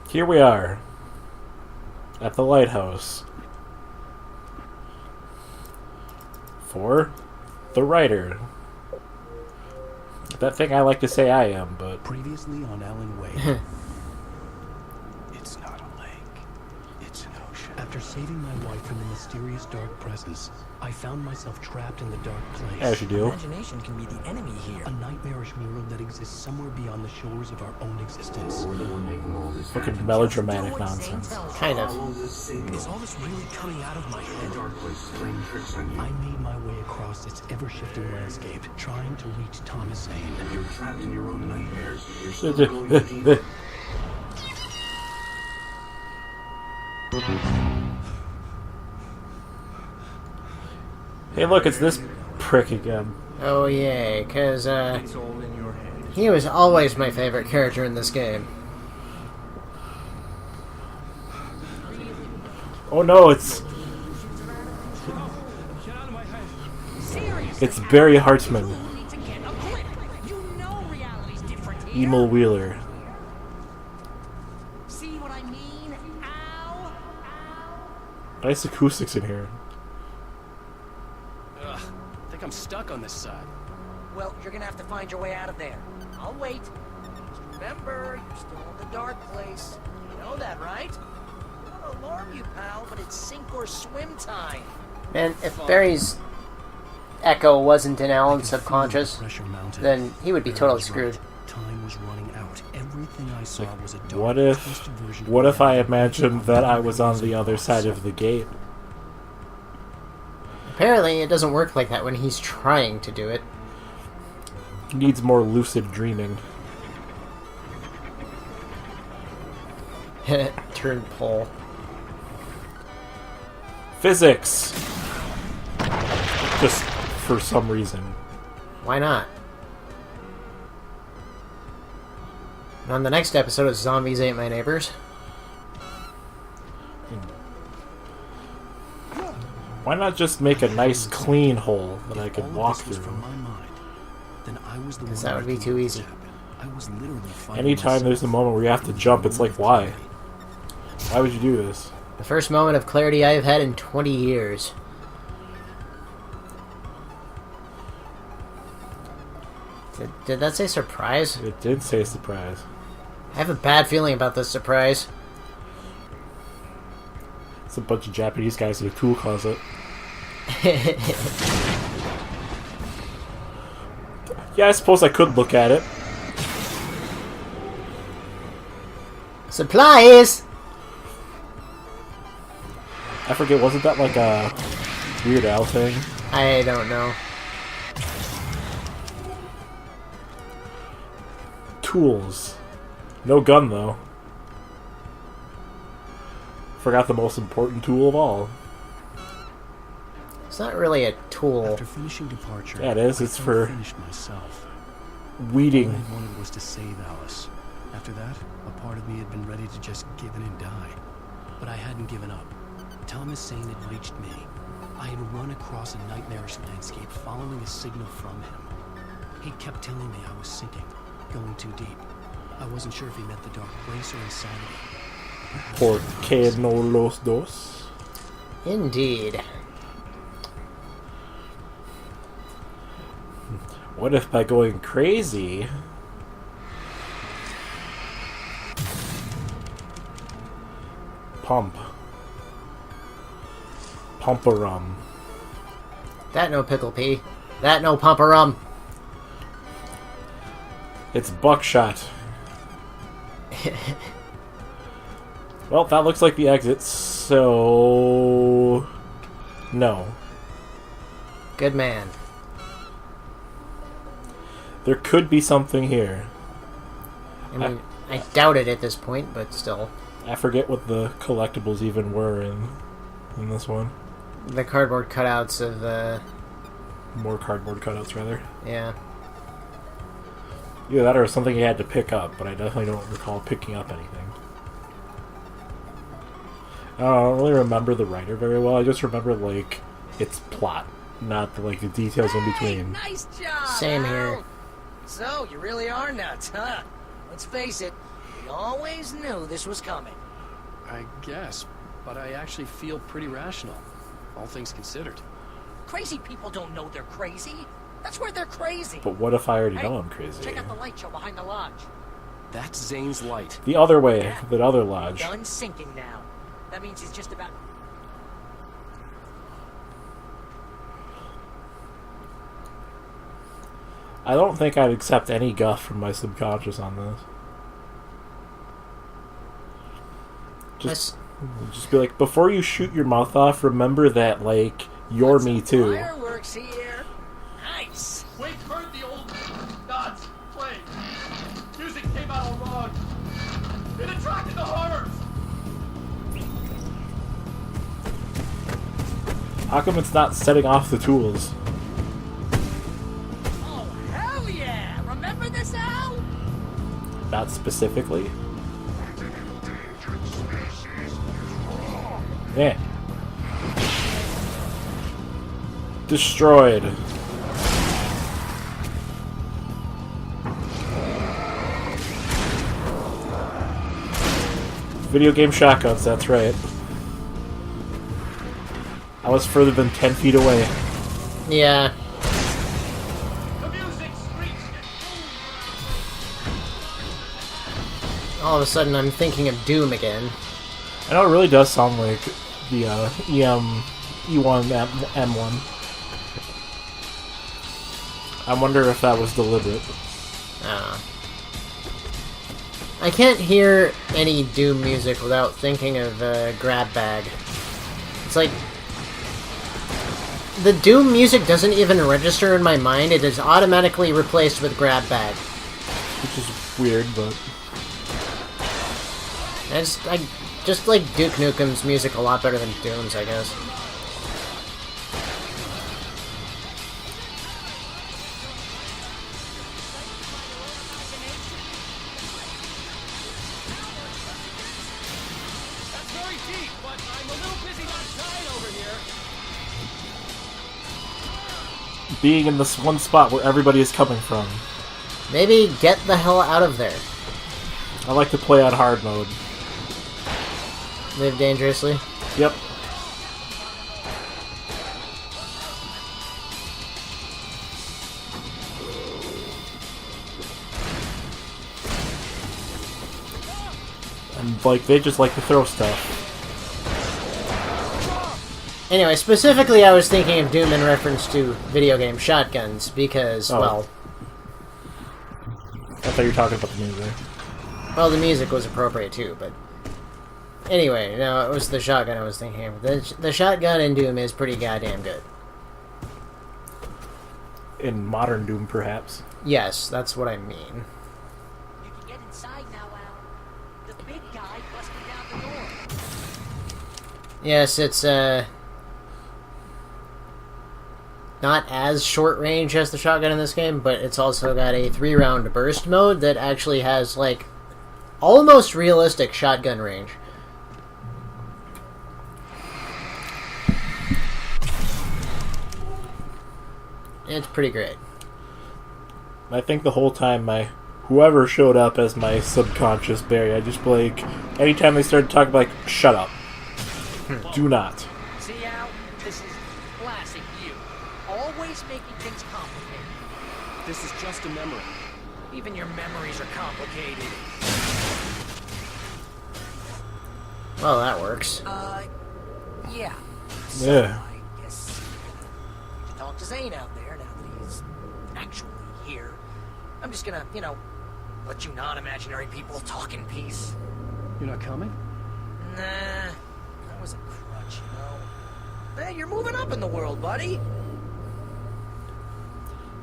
Here we are. At the lighthouse. For the writer. That thing I like to say I am, but... Previously on Alan Wake. It's not a lake. It's an ocean. After saving my wife from the mysterious dark presence, I found myself trapped in the dark place. As you do. Imagination can be the enemy here. A nightmarish world that exists somewhere beyond the shores of our own existence. Fucking melodramatic nonsense. Kind of. Is all this really coming out of my head? I made my way across its ever-shifting landscape, trying to reach Thomas Zane. You're trapped in your own nightmares. Hey, look, it's this prick again. Oh, yay, because, he was always my favorite character in this game. Oh no, it's Barry Hartman. Emil Wheeler. See what I mean? Ow! Nice acoustics in here. Ugh, I think I'm stuck on this side. Well, you're gonna have to find your way out of there. I'll wait. Just remember, you're still in the dark place. You know that, right? I don't wanna alarm you, pal, but it's sink or swim time. Man, if Barry's echo wasn't in Alan's subconscious, then he would be totally screwed. Time was running out. Everything I saw was a dark, twisted version What of if I imagined that I was on the other side of the gate? Apparently, it doesn't work like that when he's trying to do it. He needs more lucid dreaming. Turn pole. Physics! Just for some reason. Why not? And on the next episode of Zombies Ain't My Neighbors. Why not just make a nice clean hole that I could walk through? Because that would be too easy. Anytime there's a moment where you have to jump, it's like, why? Why would you do this? The first moment of clarity I've had in 20 years. Did that say surprise? It did say surprise. I have a bad feeling about this surprise. It's a bunch of Japanese guys in a tool closet. Yeah, I suppose I could look at it. Supplies! I forget, wasn't that like a Weird Al thing? I don't know. Tools. No gun, though. Forgot the most important tool of all. It's not really a tool. After finishing departure, Yeah, it is. It's I for finished myself. weeding. All I wanted was to save Alice. After that, a part of me had been ready to just give in and die. But I hadn't given up. Thomas Zane had reached me. I had run across a nightmarish landscape following a signal from him. He kept telling me I was sinking, going too deep. I wasn't sure if he meant the dark place or insanity. Por que no los dos? Indeed. What if by going crazy... Pump. Pump-a-rum. That no pickle pea. That no pumper-rum. It's buckshot. Well, that looks like the exit, so... No. Good man. There could be something here. I mean, I doubt it at this point, but still. I forget what the collectibles even were in this one. The cardboard cutouts of, More cardboard cutouts, rather. yeah. Either that or something you had to pick up, but I definitely don't recall picking up anything. I don't really remember the writer very well. I just remember, like, its plot, not the, like, the details in between. Nice job, Same Al. here. So, you really are nuts, huh? Let's face it, We always knew this was coming. I guess, but I actually feel pretty rational, all things considered. Crazy people don't know they're crazy. That's where they're crazy. But what if I already Hey, know I'm crazy? check out the light show behind the lodge. That's Zane's light. The other way, that other lodge. Done sinking now. That means he's just about... I don't think I'd accept any guff from my subconscious on this. Just be like, before you shoot your mouth off, remember that, like, you're me too. Fireworks here. Nice. Wait, heard the old dots play. Music came out all wrong. It attracted the horrors. How come it's not setting off the tools? Oh, hell yeah. Remember this, Al? Not specifically. Yeah. Destroyed. Video game shotguns, that's right. I was further than 10 feet away. Yeah. The music screeched and All of a sudden, I'm thinking of Doom again. I know it really does sound like the E1 M1. I wonder if that was deliberate. I can't hear any Doom music without thinking of Grab Bag. It's like... the Doom music doesn't even register in my mind, it is automatically replaced with Grab Bag. Which is weird, but... I just like Duke Nukem's music a lot better than Doom's, I guess. that's very deep, but I'm a little busy not dying over here. being in this one spot where everybody is coming from. Maybe get the hell out of there. I like to play on hard mode. Live dangerously. Yep. And, like, they just like to throw stuff. Anyway, specifically I was thinking of Doom in reference to video game shotguns, because, well... I thought you were talking about the music. Well, the music was appropriate too, but... Anyway, no, it was the shotgun I was thinking of. The shotgun in Doom is pretty goddamn good. In modern Doom, perhaps. Yes, that's what I mean. You can get inside now, Al. The big guy busted down the door. Yes, it's, not as short range as the shotgun in this game, but it's also got a 3-round burst mode that actually has, like, almost realistic shotgun range. It's pretty great. I think the whole time whoever showed up as my subconscious Barry, I just like, anytime they started talking, like, shut up. Do not. See, Al? This is classic you. Always making things complicated. This is just a memory. Even your memories are complicated. Well, that works. Yeah. So, Yeah. I guess we can talk to Zane out there now that he's actually here. I'm just gonna, let you non-imaginary people talk in peace. You're not coming? Nah, that was a crutch, Hey, you're moving up in the world, buddy.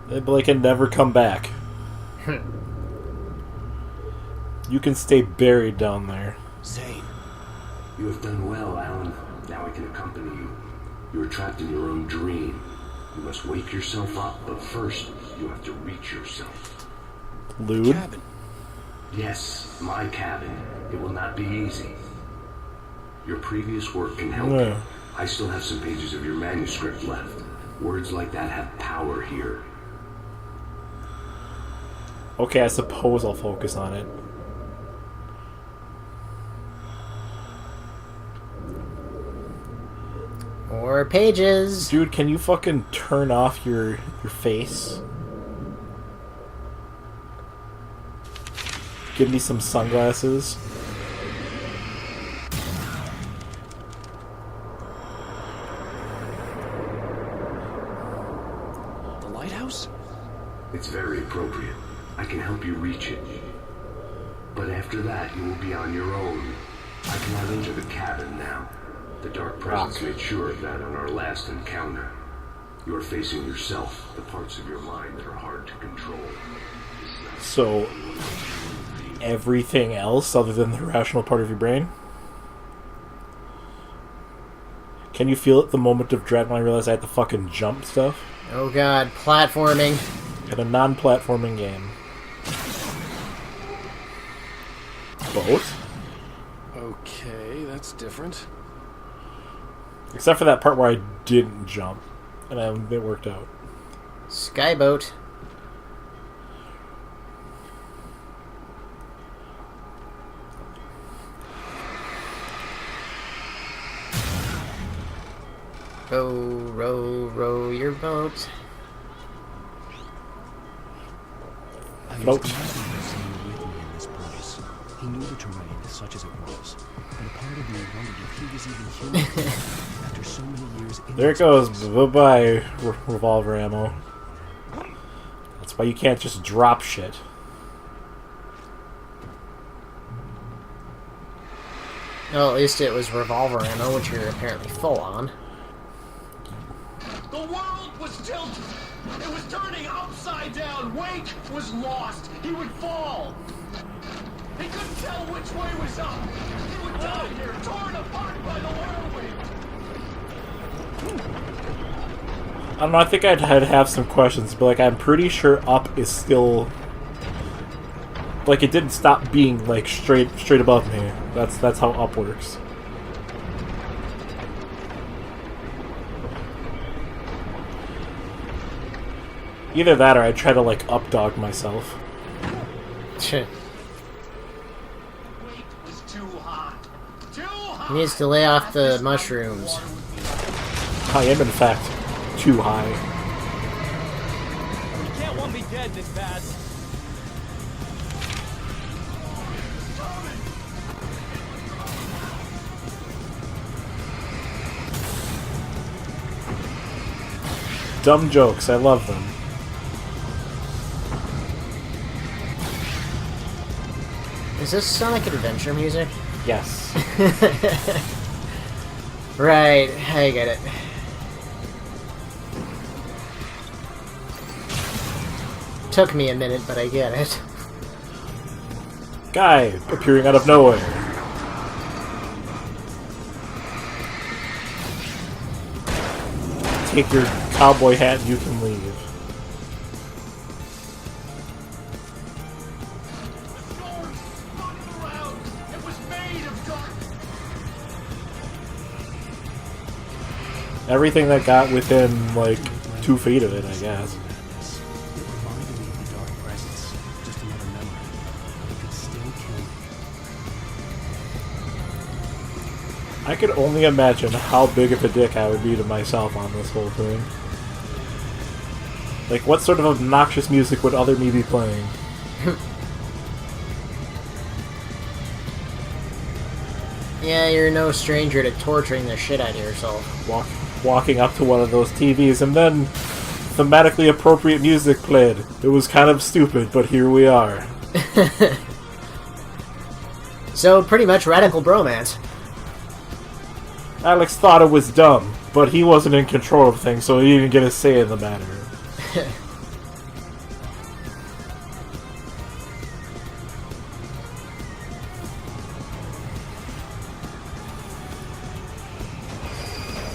They can never come back. You can stay buried down there. Zane. You have done well, Alan. Now I can accompany you. You are trapped in your own dream. You must wake yourself up, but first, you have to reach yourself. Lewd? Cabin. Yes, my cabin. It will not be easy. Your previous work can help Yeah. you. I still have some pages of your manuscript left. Words like that have power here. Okay, I suppose I'll focus on it. More pages. Dude, can you fucking turn off your face? Give me some sunglasses. The lighthouse? It's very appropriate. I can help you reach it. But after that, you will be on your own. I cannot enter the cabin now. The Dark Presence made sure of that on our last encounter. You are facing yourself, the parts of your mind that are hard to control. So, everything else other than the rational part of your brain? Can you feel it the moment of dread when I realized I had to fucking jump stuff? Oh god, platforming. In a non-platforming game. Boat? Okay, that's different. Except for that part where I didn't jump. And it worked out. Skyboat. Row, row, row your boat. I Nope. was glad he was with me in this place. He knew the terrain, such as it was. But a part of me wondered if he was even human. After so many years in There it this goes. place. Bye-bye, revolver ammo. That's why you can't just drop shit. Well, at least it was revolver ammo, which you're apparently full on. The world was tilted. It was turning upside down. Wake was lost. He would fall. He couldn't tell which way was up. He would die here, torn apart by the whirlwind. I don't know, I think I'd have some questions, but like I'm pretty sure up is still like it didn't stop being like straight above me. That's how up works. Either that or I try to like updog myself. Shit. Wake was too hot. Too hot. He needs to lay off the mushrooms. I am in fact too high. You can't want me dead this bad. Dumb jokes, I love them. Is this Sonic Adventure music? Yes. Right, I get it. Took me a minute, but I get it. Guy appearing out of nowhere. Take your cowboy hat and you can leave. The storm spun around. It was made of dark. Everything that got within like 2 feet of it, I guess. Madness. It reminded me of the Dark Presence. Just another memory. It could still kill me. I could only imagine how big of a dick I would be to myself on this whole thing. Like, what sort of obnoxious music would other me be playing? Yeah, you're no stranger to torturing the shit out of yourself. Walking up to one of those TVs and then thematically appropriate music played. It was kind of stupid, but here we are. So, pretty much radical bromance. Alex thought it was dumb, but he wasn't in control of things, so he didn't get a say in the matter.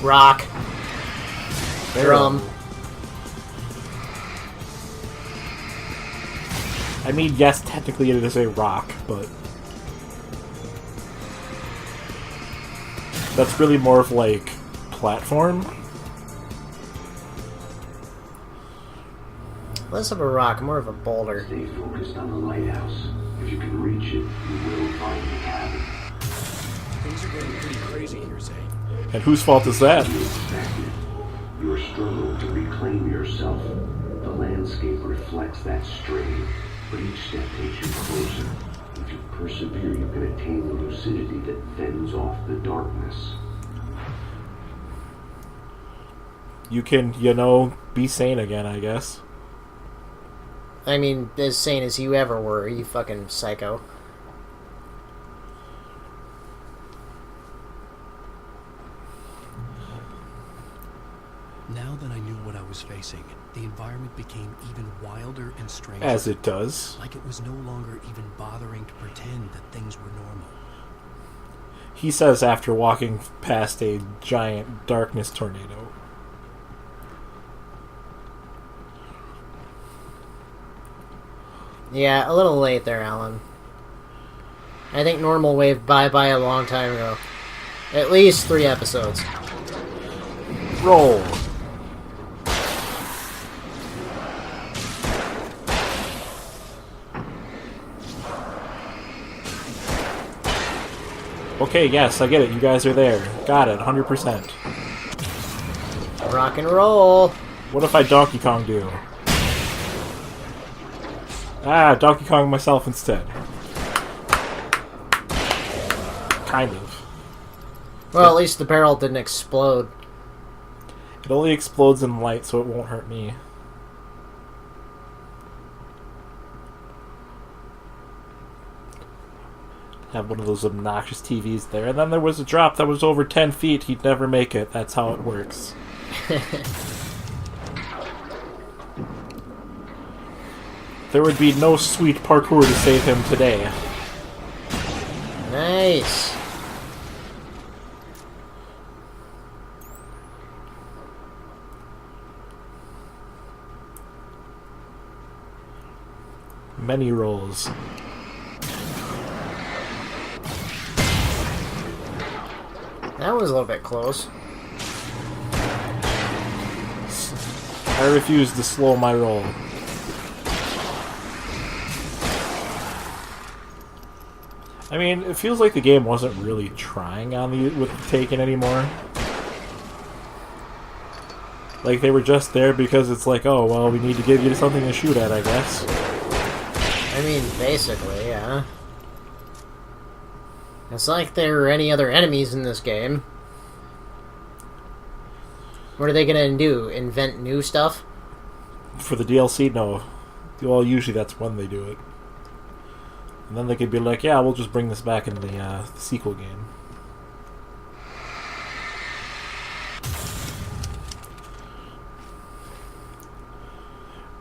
Rock. Drum. I mean, yes, technically it is a rock, but that's really more of like platform. Less of a rock, more of a boulder. Stay focused on the lighthouse. If you can reach it, you will find the cabin. Things are going pretty crazy here, Zane. And whose fault is that? You expected. Your struggle to reclaim yourself. The landscape reflects that strain, but each step takes you closer. If you persevere, you can attain the lucidity that fends off the darkness. You can, be sane again, I guess. I mean, as sane as you ever were, you fucking psycho. Now that I knew what I was facing, the environment became even wilder and stranger. As it does. Like it was no longer even bothering to pretend that things were normal. He says after walking past a giant darkness tornado. Yeah, a little late there, Alan. I think normal waved bye-bye a long time ago. At least 3 episodes. Roll. Okay, yes, I get it. You guys are there. Got it, 100%. Rock and roll! What if I Donkey Kong do? Ah, Donkey Kong myself instead. Kind of. Well, at least the barrel didn't explode. It only explodes in light, so it won't hurt me. Have one of those obnoxious TVs there. And then there was a drop that was over 10 feet. He'd never make it. That's how it works. There would be no sweet parkour to save him today. Nice! Many rolls. That was a little bit close. I refuse to slow my roll. I mean, it feels like the game wasn't really trying on with the Taken anymore. Like, they were just there because it's like, oh, well, we need to give you something to shoot at, I guess. I mean, basically, yeah. It's like there are any other enemies in this game. What are they gonna do? Invent new stuff? For the DLC, no. Well, usually that's when they do it. And then they could be like, yeah, we'll just bring this back in the sequel game.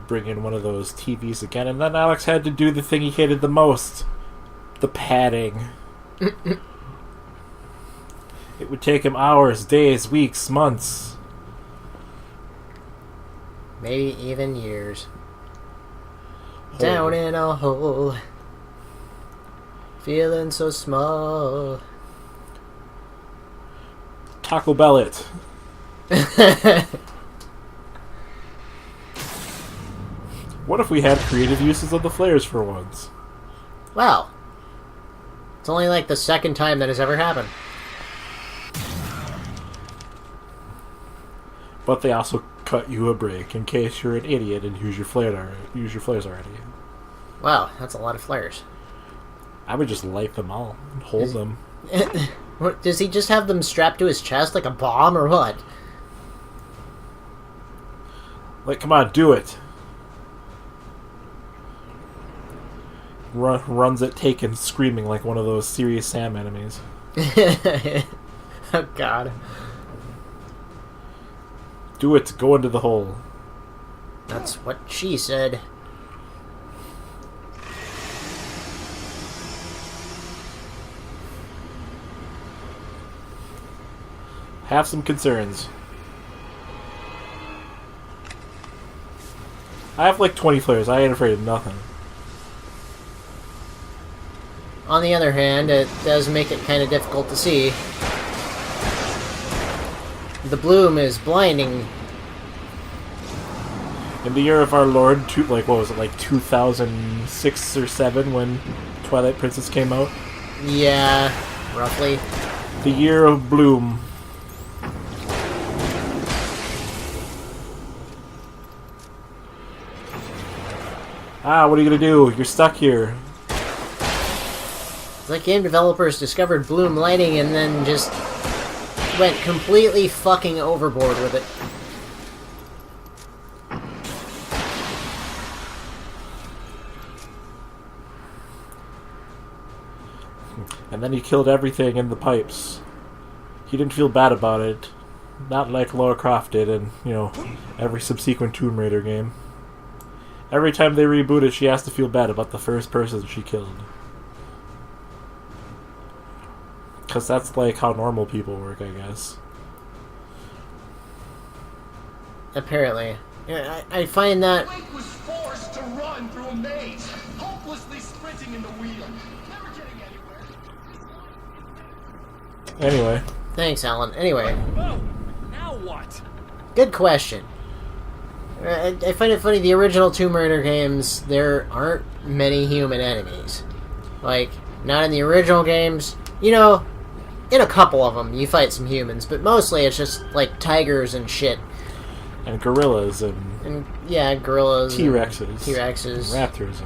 Bring in one of those TVs again, and then Alex had to do the thing he hated the most. The padding. It would take him hours, days, weeks, months. Maybe even years. Down in a hole. Feeling so small. Taco Bell it. What if we had creative uses of the flares for once? Well, it's only like the second time that has ever happened. But they also cut you a break in case you're an idiot and use your flares already. Wow, that's a lot of flares. I would just light them all and hold them. What, does he just have them strapped to his chest like a bomb or what? Like, come on, do it. Runs at Taken screaming like one of those Serious Sam enemies. Oh god. Do it, go into the hole. That's what she said. Have some concerns. I have like 20 flares, I ain't afraid of nothing. On the other hand, it does make it kind of difficult to see. The bloom is blinding. In the year of our Lord, what was it, like 2006 or 7 when Twilight Princess came out? Yeah, roughly. The year of bloom. Ah, what are you gonna do? You're stuck here. It's like game developers discovered bloom lighting and then just went completely fucking overboard with it. And then he killed everything in the pipes. He didn't feel bad about it. Not like Lara Croft did in, every subsequent Tomb Raider game. Every time they reboot it, she has to feel bad about the first person she killed. Because that's like how normal people work, I guess. Apparently. Yeah, I find that... Wake was forced to run through a maze, hopelessly sprinting in the wheel, never getting anywhere. Anyway. Thanks, Alan. Anyway. Whoa! Now what? Good question. I find it funny, the original Tomb Raider games, there aren't many human enemies. Like, not in the original games. In a couple of them, you fight some humans, but mostly it's just, like, tigers and shit. And gorillas and yeah, gorillas. T-Rexes. T-Rexes. And raptors.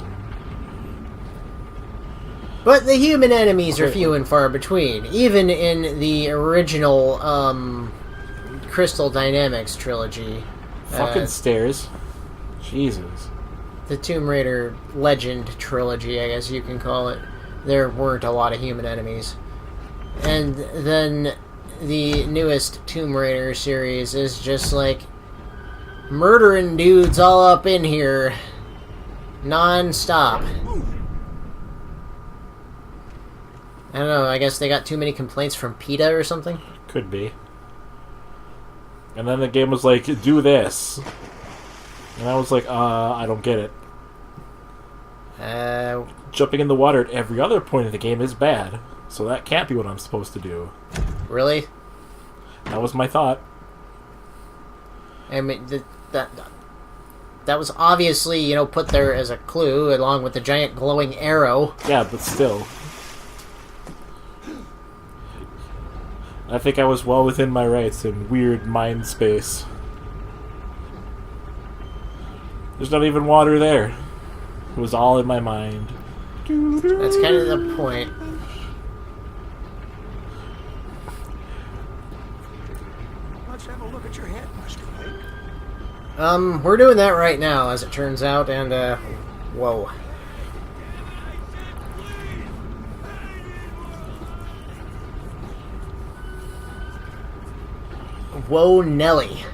But the human enemies are few and far between. Even in the original, Crystal Dynamics trilogy. Fucking stairs. Jesus. The Tomb Raider Legend trilogy, I guess you can call it. There weren't a lot of human enemies. And then the newest Tomb Raider series is just like murdering dudes all up in here non-stop. I don't know, I guess they got too many complaints from PETA or something? Could be. And then the game was like, do this. And I was like, I don't get it. Jumping in the water at every other point of the game is bad. So that can't be what I'm supposed to do. Really? That was my thought. I mean, that was obviously, put there as a clue, along with the giant glowing arrow. Yeah, but still. I think I was well within my rights in weird mind space. There's not even water there. It was all in my mind. That's kind of the point. Let's have a look at your head, Mr. Wake. We're doing that right now, as it turns out, and, whoa. Whoa, Nelly.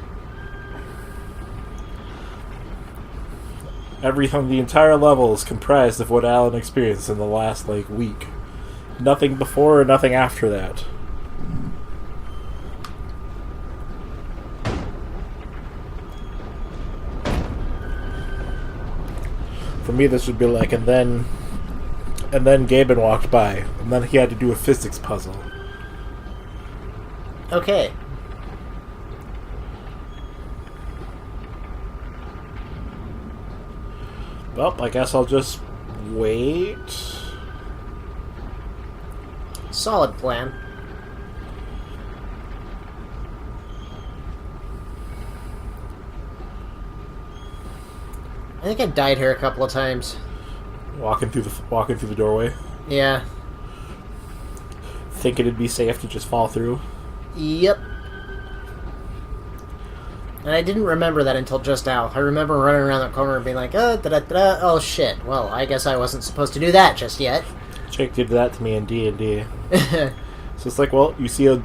Everything, the entire level is comprised of what Alan experienced in the last, week. Nothing before or nothing after that. For me, this would be like, and then Gaben walked by, and then he had to do a physics puzzle. Okay. Well, I guess I'll just wait. Solid plan. I think I died here a couple of times. Walking through the doorway. Yeah. Thinking it'd be safe to just fall through. Yep. And I didn't remember that until just now. I remember running around that corner and being like, oh shit. Well, I guess I wasn't supposed to do that just yet. Jake did that to me in D&D. So it's like, well, you see a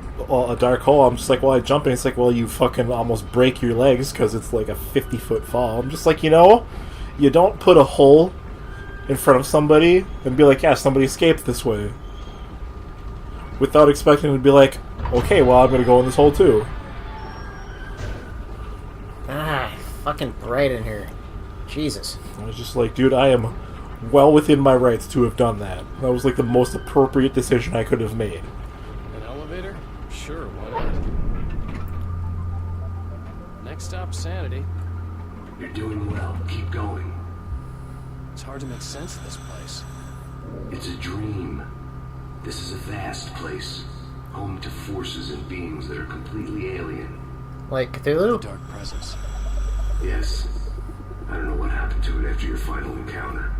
dark hole. I'm just like, well, I jump in. It's like, well, you fucking almost break your legs because it's like a 50-foot fall. I'm just like, you don't put a hole in front of somebody and be like, yeah, somebody escaped this way. Without expecting to be like, okay, well, I'm going to go in this hole too. Fucking bright in here. Jesus. I was just like, dude, I am well within my rights to have done that. That was like the most appropriate decision I could have made. An elevator? Sure, why not? Next stop, Sanity. You're doing well. Keep going. It's hard to make sense of this place. It's a dream. This is a vast place. home to forces and beings that are completely alien. Like Cthulhu? Dark presence. Yes. I don't know what happened to it after your final encounter.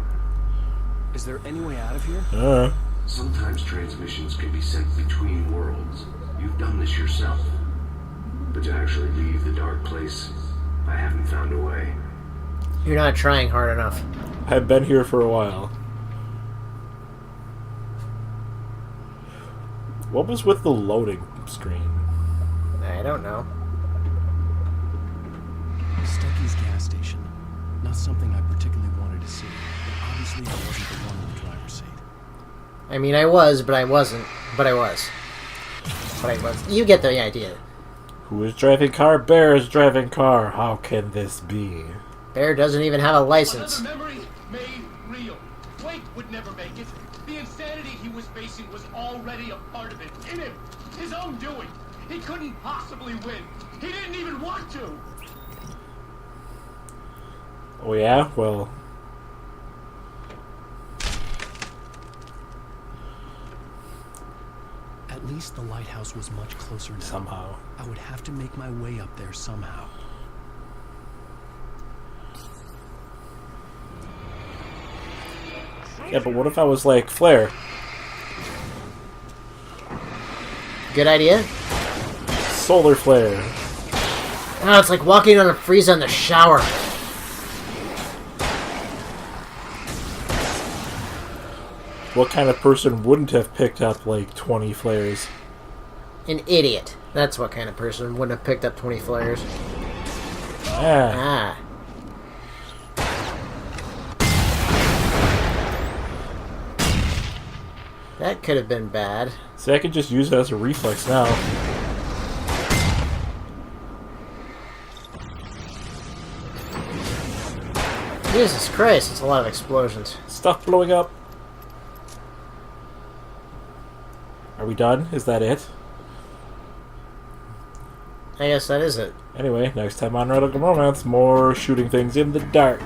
Is there any way out of here? Sometimes transmissions can be sent between worlds. You've done this yourself. But to actually leave the dark place, I haven't found a way. You're not trying hard enough. I've been here for a while. What was with the loading screen? I don't know. Stucky's gas station. Not something I particularly wanted to see. But obviously I wasn't the one in the driver's seat. I mean, I was, but I wasn't. But I was. But I was. You get the idea. Who is driving car? Bear is driving car. How can this be? Bear doesn't even have a license. Another memory made real. Wake would never make it. The insanity he was facing was already a part of it. In him. His own doing. He couldn't possibly win. He didn't even want to. Oh yeah? Well... At least the lighthouse was much closer now. Somehow. I would have to make my way up there somehow. Yeah, but what if I was like, Flare? Good idea. Solar flare. Oh, it's like walking on a freeze on the shower. What kind of person wouldn't have picked up like 20 flares? An idiot. That's what kind of person wouldn't have picked up 20 flares. Ah. Ah. That could have been bad. See, I could just use it as a reflex now. Jesus Christ, it's a lot of explosions. Stuff blowing up. Are we done? Is that it? I guess that is it. Anyway, next time on Bromance, more shooting things in the dark.